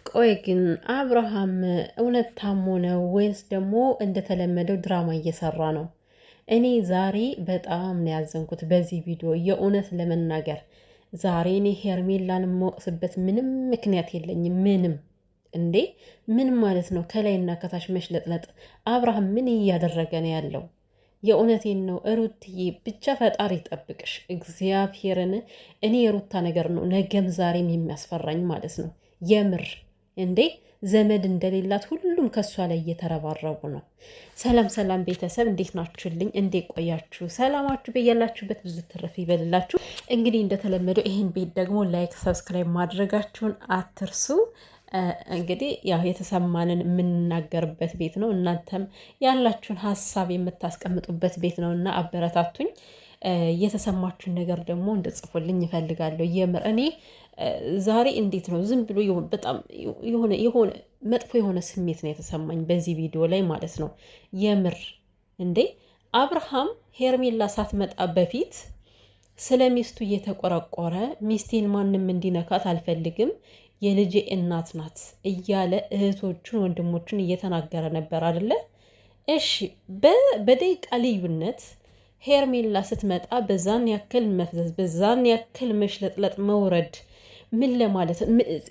ቆይ ግን አብርሃም እውነት ታሞ ነው ወይስ ደግሞ እንደተለመደው ድራማ እየሰራ ነው? እኔ ዛሬ በጣም ነው ያዘንኩት በዚህ ቪዲዮ። የእውነት ለመናገር ዛሬ እኔ ሄርሜላን የምወቅስበት ምንም ምክንያት የለኝም። ምንም እንዴ ምን ማለት ነው? ከላይና ከታች መሽለጥለጥ። አብርሃም ምን እያደረገ ነው ያለው? የእውነቴን ነው ሩትዬ፣ ብቻ ፈጣሪ ይጠብቅሽ እግዚአብሔርን። እኔ የሩታ ነገር ነው ነገም ዛሬም የሚያስፈራኝ ማለት ነው የምር እንዴ ዘመድ እንደሌላት ሁሉም ከሷ ላይ እየተረባረቡ ነው። ሰላም ሰላም ቤተሰብ እንዴት ናችሁልኝ? እንዴት ቆያችሁ? ሰላማችሁ በያላችሁበት ብዙ ትርፍ ይበልላችሁ። እንግዲህ እንደተለመደው ይህን ቤት ደግሞ ላይክ፣ ሰብስክራይብ ማድረጋችሁን አትርሱ። እንግዲህ ያው የተሰማንን የምንናገርበት ቤት ነው። እናንተም ያላችሁን ሀሳብ የምታስቀምጡበት ቤት ነው እና አበረታቱኝ። የተሰማችሁን ነገር ደግሞ እንድጽፉልኝ ይፈልጋለሁ። የምር እኔ ዛሬ እንዴት ነው ዝም ብሎ በጣም የሆነ መጥፎ የሆነ ስሜት ነው የተሰማኝ በዚህ ቪዲዮ ላይ ማለት ነው። የምር እንዴ አብርሃም ሄርሜላ ሳትመጣ በፊት ስለ ሚስቱ እየተቆረቆረ ሚስቴን ማንም እንዲነካት አልፈልግም፣ የልጄ እናት ናት እያለ እህቶቹን ወንድሞቹን እየተናገረ ነበር አይደለ? እሺ በደቂቃ ልዩነት ሄርሜላ ስትመጣ በዛን ያክል መፍዘዝ፣ በዛን ያክል መሽለጥለጥ፣ መውረድ ምን ለማለት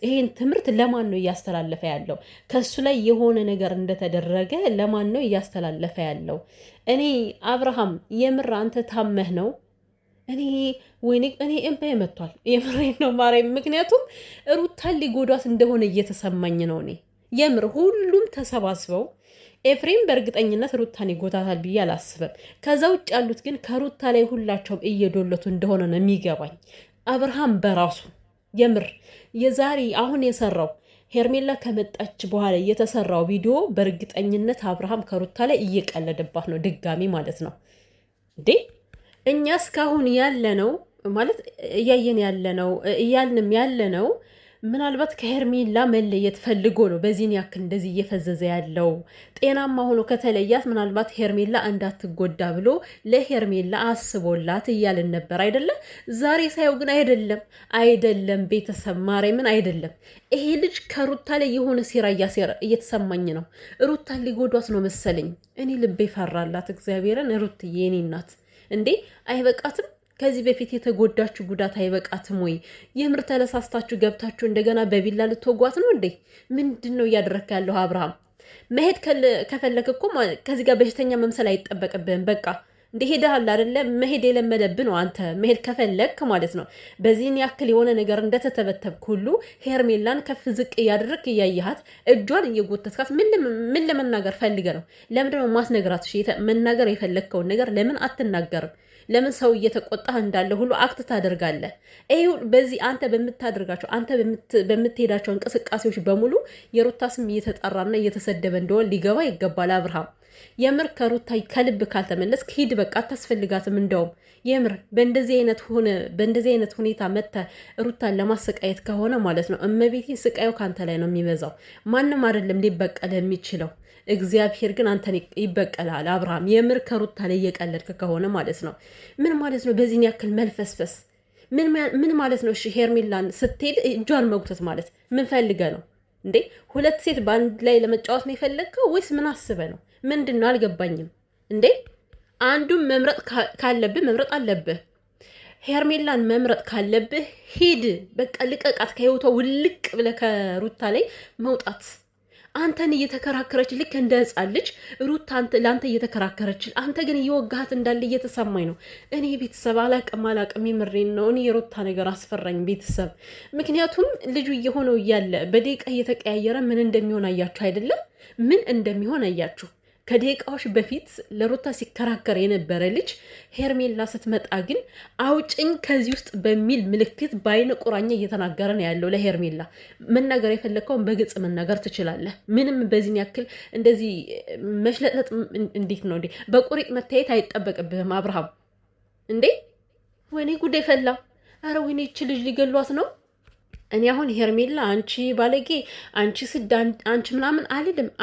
ይሄን ትምህርት ለማን ነው እያስተላለፈ ያለው? ከሱ ላይ የሆነ ነገር እንደተደረገ ለማን ነው እያስተላለፈ ያለው? እኔ አብርሃም የምር አንተ ታመህ ነው? እኔ ወይኔ እኔ እምባዬ መጥቷል። የምሬን ነው ማርያም። ምክንያቱም ሩታን ሊጎዳት እንደሆነ እየተሰማኝ ነው። እኔ የምር ሁሉም ተሰባስበው ኤፍሬም በእርግጠኝነት ሩታን ይጎታታል ብዬ አላስብም። ከዛ ውጭ ያሉት ግን ከሩታ ላይ ሁላቸውም እየዶለቱ እንደሆነ ነው የሚገባኝ። አብርሃም በራሱ የምር የዛሬ አሁን የሰራው ሄርሜላ ከመጣች በኋላ የተሰራው ቪዲዮ በእርግጠኝነት አብርሃም ከሩታ ላይ እየቀለደባት ነው ድጋሚ ማለት ነው እንዴ። እኛ እስካሁን ያለነው ማለት እያየን ያለነው እያልንም ያለነው ምናልባት ከሄርሜላ መለየት ፈልጎ ነው በዚህን ያክል እንደዚህ እየፈዘዘ ያለው። ጤናማ ሆኖ ከተለያት ምናልባት ሄርሜላ እንዳትጎዳ ብሎ ለሄርሜላ አስቦላት እያልን ነበር አይደለም? ዛሬ ሳየው ግን አይደለም ቤተሰብ ማርያምን አይደለም። ይሄ ልጅ ከሩታ ላይ የሆነ ሴራ እየተሰማኝ ነው። ሩታን ሊጎዷት ነው መሰለኝ። እኔ ልቤ ፈራላት እግዚአብሔርን። ሩትዬ የኔ እናት እንዴ አይበቃትም? ከዚህ በፊት የተጎዳችሁ ጉዳት አይበቃትም ወይ? የምር ተለሳስታችሁ ገብታችሁ እንደገና በቢላ ልትወጓት ነው እንዴ? ምንድን ነው እያደረክ ያለው አብርሃም? መሄድ ከፈለክ እኮ ከዚህ ጋር በሽተኛ መምሰል አይጠበቅብህም። በቃ እንደ ሄደሃል አይደለ? መሄድ የለመደብህ ነው አንተ መሄድ ከፈለክ ማለት ነው። በዚህን ያክል የሆነ ነገር እንደተተበተብክ ሁሉ ሄርሜላን ከፍ ዝቅ እያደረክ እያየሃት እጇን እየጎተትካት ምን ለመናገር ፈልገ ነው? ለምንድነው ማስነግራት? መናገር የፈለግከውን ነገር ለምን አትናገርም? ለምን ሰው እየተቆጣህ እንዳለ ሁሉ አክት ታደርጋለህ? ይሄ በዚህ አንተ በምታደርጋቸው አንተ በምትሄዳቸው እንቅስቃሴዎች በሙሉ የሩታ ስም እየተጠራና እየተሰደበ እንደሆነ ሊገባ ይገባል። አብርሃም የምር ከሩታ ከልብ ካልተመለስክ ሂድ፣ በቃ አታስፈልጋትም። እንደውም የምር በእንደዚህ አይነት ሁኔታ መተ ሩታን ለማሰቃየት ከሆነ ማለት ነው እመቤቴ ስቃዩ ካንተ ላይ ነው የሚበዛው። ማንም አይደለም ሊበቀል የሚችለው እግዚአብሔር ግን አንተን ይበቀላል። አብርሃም የምር ከሩታ ላይ እየቀለድክ ከሆነ ማለት ነው። ምን ማለት ነው በዚህን ያክል መልፈስፈስ? ምን ማለት ነው? እሺ ሄርሜላን ስትሄድ እጇን መጉተት ማለት ምን ፈልገ ነው እንዴ? ሁለት ሴት በአንድ ላይ ለመጫወት ነው የፈለግከው ወይስ ምን አስበ ነው? ምንድን ነው አልገባኝም። እንዴ አንዱን መምረጥ ካለብህ መምረጥ አለብህ። ሄርሜላን መምረጥ ካለብህ ሂድ፣ በቃ ልቀቃት ከህይወቷ ውልቅ ብለህ ከሩታ ላይ መውጣት። አንተን እየተከራከረች ልክ እንደ ህፃን ልጅ ሩት ለአንተ እየተከራከረች፣ አንተ ግን እየወጋሃት እንዳለ እየተሰማኝ ነው። እኔ ቤተሰብ አላቅም የምሬን ነው። እኔ የሩታ ነገር አስፈራኝ ቤተሰብ። ምክንያቱም ልጁ እየሆነው እያለ በደቂቃ እየተቀያየረ ምን እንደሚሆን አያችሁ አይደለም? ምን እንደሚሆን አያችሁ። ከደቂቃዎች በፊት ለሩታ ሲከራከር የነበረ ልጅ ሄርሜላ ስትመጣ ግን አውጭኝ ከዚህ ውስጥ በሚል ምልክት በአይነ ቁራኛ እየተናገረ ነው ያለው። ለሄርሜላ መናገር የፈለግከውን በግልጽ መናገር ትችላለህ። ምንም በዚህን ያክል እንደዚህ መሽለጥለጥ እንዴት ነው እንዴ? በቁሪጥ መታየት አይጠበቅብህም አብርሃም። እንዴ ወይኔ ጉዴ ፈላ። አረ ወይኔ ይች ልጅ ሊገሏት ነው። እኔ አሁን ሄርሜላ አንቺ ባለጌ፣ አንቺ ስድ፣ አንቺ ምናምን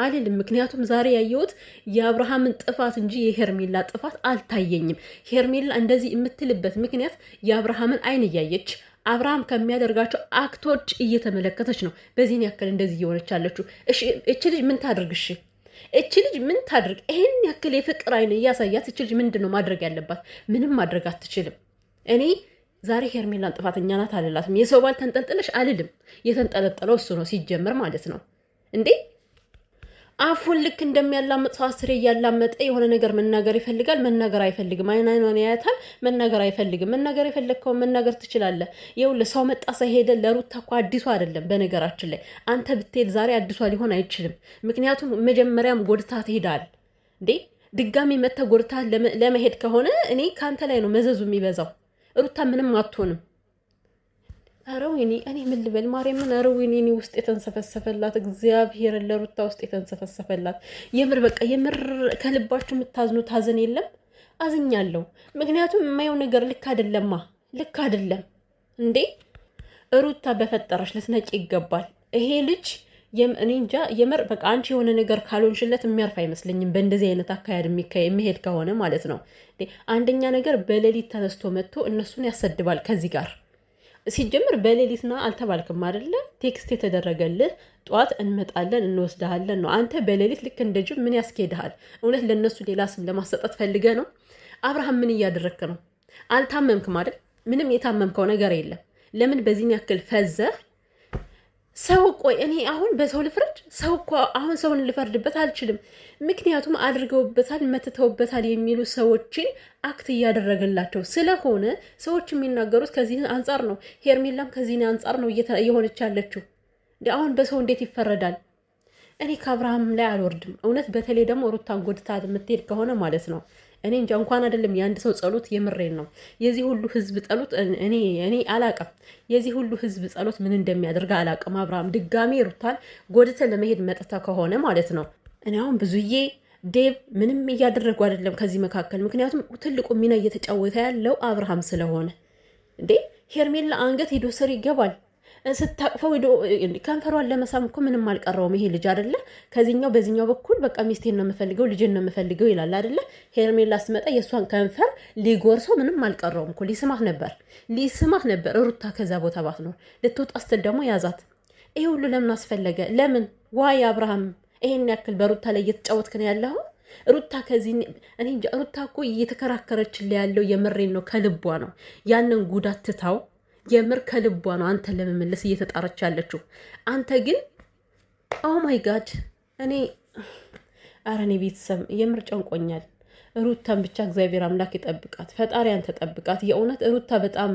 አልልም። ምክንያቱም ዛሬ ያየሁት የአብርሃምን ጥፋት እንጂ የሄርሜላ ጥፋት አልታየኝም። ሄርሜላ እንደዚህ የምትልበት ምክንያት የአብርሃምን አይን እያየች አብርሃም ከሚያደርጋቸው አክቶች እየተመለከተች ነው በዚህን ያክል እንደዚህ እየሆነች ያለችው። እሺ እቺ ልጅ ምን ታድርግ? እሺ እቺ ልጅ ምን ታድርግ? ይሄን ያክል የፍቅር አይን እያሳያት እቺ ልጅ ምንድን ነው ማድረግ ያለባት? ምንም ማድረግ አትችልም። እኔ ዛሬ ሄርሜላን ጥፋተኛ ናት አልላትም። የሰው ባል ተንጠልጥለሽ አልልም። የተንጠለጠለው እሱ ነው ሲጀመር ማለት ነው እንዴ። አፉን ልክ እንደሚያላምጥ ሰው አስሬ እያላመጠ የሆነ ነገር መናገር ይፈልጋል፣ መናገር አይፈልግም። አይኗን ያያታል፣ መናገር አይፈልግም። መናገር የፈለግከውን መናገር ትችላለህ። ይኸውልህ ሰው መጣ ሄደ። ለሩታ እኮ አዲሷ አይደለም። በነገራችን ላይ አንተ ብትሄድ ዛሬ አዲሷ ሊሆን አይችልም። ምክንያቱም መጀመሪያም ጎድታ ትሄዳል እንዴ። ድጋሚ መተህ ጎድታ ለመሄድ ከሆነ እኔ ከአንተ ላይ ነው መዘዙ የሚበዛው። ሩታ ምንም አትሆንም። ኧረ ወይኔ እኔ ምን ልበል ማርያምን። ኧረ ወይኔ እኔ ውስጥ የተንሰፈሰፈላት እግዚአብሔርን ለሩታ ውስጥ የተንሰፈሰፈላት የምር በቃ የምር ከልባችሁ የምታዝኑት ሀዘን የለም። አዝኛለሁ። ምክንያቱም የማየው ነገር ልክ አይደለማ፣ ልክ አይደለም እንዴ። ሩታ በፈጠረሽ ልትነቂ ይገባል። ይሄ ልጅ እኔ እንጃ የምር በቃ አንቺ የሆነ ነገር ካልሆንሽለት የሚያርፍ አይመስለኝም። በእንደዚህ አይነት አካሄድ የሚሄድ ከሆነ ማለት ነው። አንደኛ ነገር በሌሊት ተነስቶ መጥቶ እነሱን ያሰድባል ከዚህ ጋር ሲጀምር በሌሊትና አልተባልክም አይደለ? ቴክስት የተደረገልህ ጧት እንመጣለን እንወስድሃለን ነው። አንተ በሌሊት ልክ እንደ ጅብ ምን ያስኬድሃል? እውነት ለነሱ ሌላ ስም ለማሰጠት ፈልገ ነው? አብርሃም ምን እያደረግክ ነው? አልታመምክም አይደል? ምንም የታመምከው ነገር የለም። ለምን በዚህን ያክል ፈዘህ ሰው? ቆይ እኔ አሁን በሰው ልፍረድ? ሰው እኮ አሁን ሰውን ልፈርድበት አልችልም። ምክንያቱም አድርገውበታል፣ መትተውበታል የሚሉ ሰዎችን አክት እያደረገላቸው ስለሆነ ሰዎች የሚናገሩት ከዚህ አንጻር ነው። ሄርሜላም ከዚህ አንጻር ነው እየሆነች ያለችው። አሁን በሰው እንዴት ይፈረዳል? እኔ ከአብርሃም ላይ አልወርድም እውነት። በተለይ ደግሞ ሩታን ጎድታ የምትሄድ ከሆነ ማለት ነው እኔ እንጃ እንኳን አይደለም የአንድ ሰው ጸሎት የምሬን ነው። የዚህ ሁሉ ህዝብ ጸሎት እኔ አላቅም። የዚህ ሁሉ ህዝብ ጸሎት ምን እንደሚያደርግ አላቅም። አብርሃም ድጋሜ ሩታን ጎድተ ለመሄድ መጥታ ከሆነ ማለት ነው እኔ አሁን ብዙዬ ዴቭ ምንም እያደረጉ አይደለም ከዚህ መካከል። ምክንያቱም ትልቁ ሚና እየተጫወተ ያለው አብርሃም ስለሆነ እንዴ። ሄርሜላ አንገት ሄዶ ስር ይገባል ስታቅፈው ከንፈሯን ለመሳም እኮ ምንም አልቀረውም ይሄ ልጅ አይደለ? ከዚህኛው በዚህኛው በኩል በቃ ሚስቴን ነው የምፈልገው ልጅን ነው የምፈልገው ይላል አይደለ? ሄርሜላ ስትመጣ የእሷን ከንፈር ሊጎርሰው ምንም አልቀረውም እኮ ሊስማት ነበር። ሩታ ከዛ ቦታ ባት ነው ልትወጣ ስትል ደግሞ ያዛት። ይሄ ሁሉ ለምን አስፈለገ? ለምን ዋይ አብርሃም ይሄን ያክል በሩታ ላይ እየተጫወትክ ነው ያለው? ሩታ ከዚህ እኔ ሩታ እኮ እየተከራከረችልህ ያለው የምሬን ነው፣ ከልቧ ነው። ያንን ጉዳት ትታው የምር ከልቧ ነው አንተን ለመመለስ እየተጣረች ያለችው። አንተ ግን ኦ ማይ ጋድ እኔ ቤተሰብ የምር ጨንቆኛል። ሩታን ብቻ እግዚአብሔር አምላክ ይጠብቃት፣ ፈጣሪ አንተ ጠብቃት። የእውነት ሩታ በጣም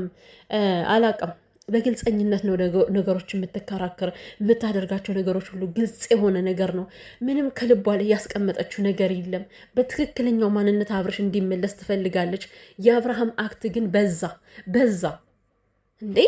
አላቅም፣ በግልጸኝነት ነው ነገሮች የምትከራከር። የምታደርጋቸው ነገሮች ሁሉ ግልጽ የሆነ ነገር ነው። ምንም ከልቧ ላይ ያስቀመጠችው ነገር የለም። በትክክለኛው ማንነት አብርሽ እንዲመለስ ትፈልጋለች። የአብርሃም አክት ግን በዛ እንዴ